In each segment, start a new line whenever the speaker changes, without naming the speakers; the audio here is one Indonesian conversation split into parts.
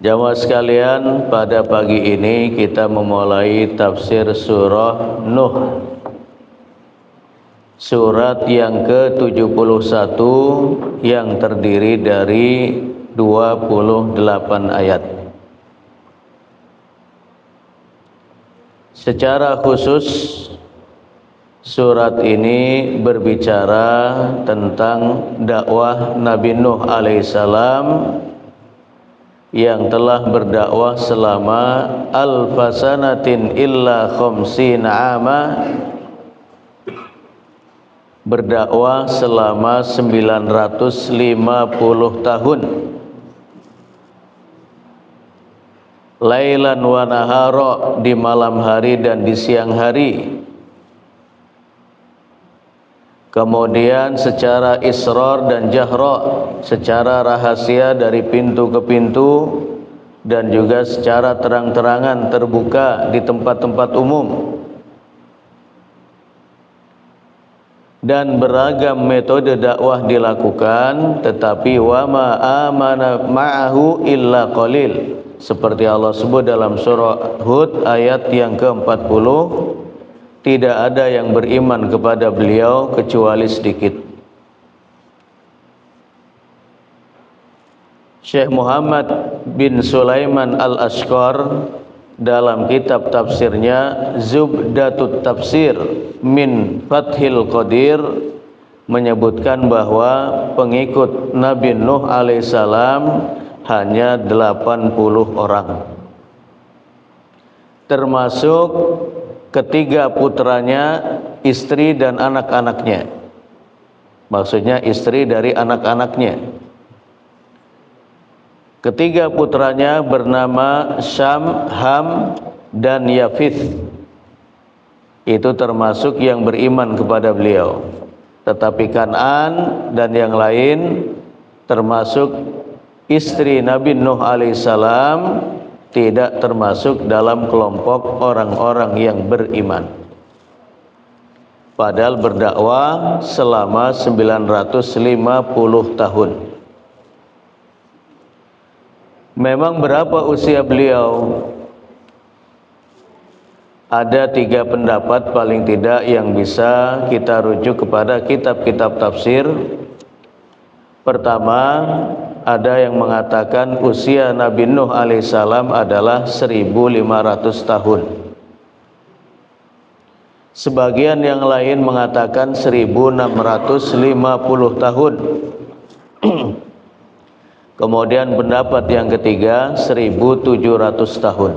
Jamaah sekalian, pada pagi ini kita memulai tafsir surah Nuh, surat yang ke-71 yang terdiri dari 28 ayat. Secara khusus surat ini berbicara tentang dakwah Nabi Nuh alaihissalam yang telah berdakwah selama alfasanatin illa khamsina ama, berdakwah selama 950 tahun, lailan wa nahara, di malam hari dan di siang hari. Kemudian secara israr dan jahra, secara rahasia dari pintu ke pintu, dan juga secara terang-terangan terbuka di tempat-tempat umum. Dan beragam metode dakwah dilakukan, tetapi wa ma amana ma'ahu illa qalil, seperti Allah sebut dalam surah Hud ayat yang ke-40, tidak ada yang beriman kepada beliau kecuali sedikit. Syekh Muhammad bin Sulaiman al-Ashqar dalam kitab tafsirnya Zubdatut Tafsir min Fathil Qadir menyebutkan bahwa pengikut Nabi Nuh alaihissalam hanya 80 orang, termasuk ketiga putranya, istri dan anak-anaknya. Maksudnya istri dari anak-anaknya. Ketiga putranya bernama Syam, Ham, dan Yafith. Itu termasuk yang beriman kepada beliau. Tetapi Kan'an dan yang lain, termasuk istri Nabi Nuh alaihissalam, tidak termasuk dalam kelompok orang-orang yang beriman. Padahal berdakwah selama 950 tahun. Memang berapa usia beliau? Ada 3 pendapat paling tidak yang bisa kita rujuk kepada kitab-kitab tafsir. Pertama, ada yang mengatakan usia Nabi Nuh alaihissalam adalah 1500 tahun. Sebagian yang lain mengatakan 1650 tahun. Kemudian pendapat yang ketiga 1700 tahun.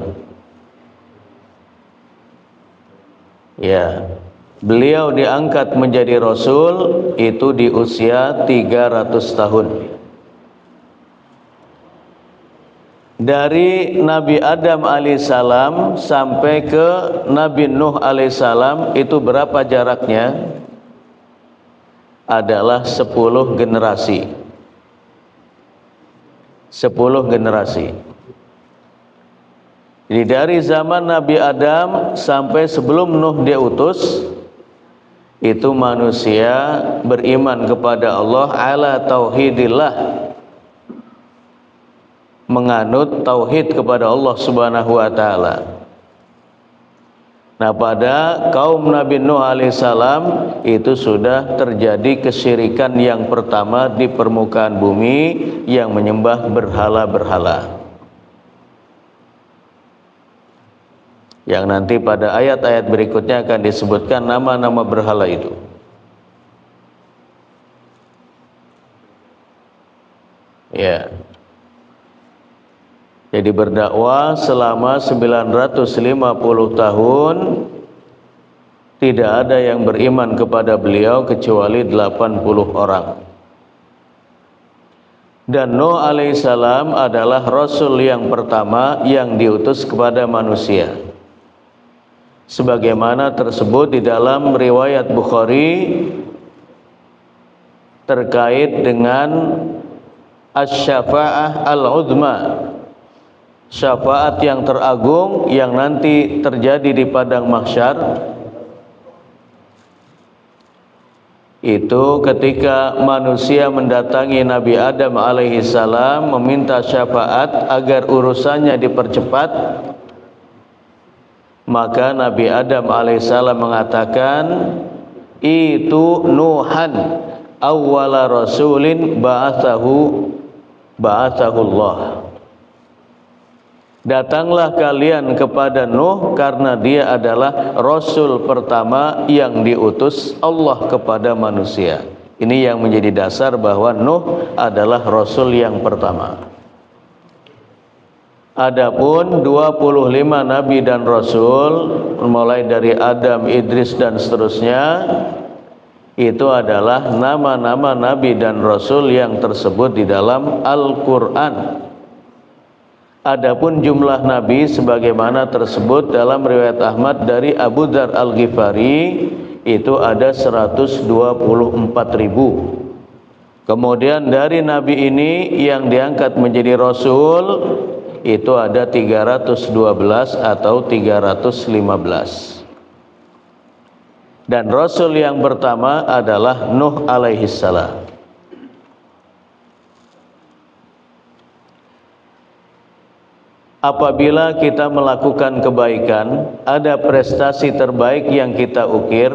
Ya, beliau diangkat menjadi Rasul itu di usia 300 tahun. Dari Nabi Adam alaihissalam sampai ke Nabi Nuh alaihissalam itu berapa jaraknya? Adalah 10 generasi. 10 generasi. Jadi dari zaman Nabi Adam sampai sebelum Nuh diutus, itu manusia beriman kepada Allah ala tauhidillah, menganut tauhid kepada Allah Subhanahu wa taala. Nah, pada kaum Nabi Nuh alaihissalam itu sudah terjadi kesyirikan yang pertama di permukaan bumi, yang menyembah berhala-berhala. Yang nanti pada ayat-ayat berikutnya akan disebutkan nama-nama berhala itu. Ya. Jadi berdakwah selama 950 tahun, tidak ada yang beriman kepada beliau kecuali 80 orang. Dan Nuh alaihissalam adalah Rasul yang pertama yang diutus kepada manusia. Sebagaimana tersebut di dalam riwayat Bukhari terkait dengan asy-syafa'ah al-uzma, syafaat yang teragung yang nanti terjadi di padang mahsyar. Itu ketika manusia mendatangi Nabi Adam alaihissalam meminta syafaat agar urusannya dipercepat, maka Nabi Adam alaihissalam mengatakan, itu Nuhan awwala rasulin ba'athahullah. Datanglah kalian kepada Nuh karena dia adalah rasul pertama yang diutus Allah kepada manusia. Ini yang menjadi dasar bahwa Nuh adalah rasul yang pertama. Adapun 25 nabi dan rasul mulai dari Adam, Idris dan seterusnya, itu adalah nama-nama nabi dan rasul yang tersebut di dalam Al-Qur'an. Adapun jumlah nabi sebagaimana tersebut dalam riwayat Ahmad dari Abu Dzar Al-Ghifari itu ada 124.000. Kemudian dari nabi ini yang diangkat menjadi rasul itu ada 312 atau 315. Dan rasul yang pertama adalah Nuh alaihissalam. Apabila kita melakukan kebaikan, ada prestasi terbaik yang kita ukir,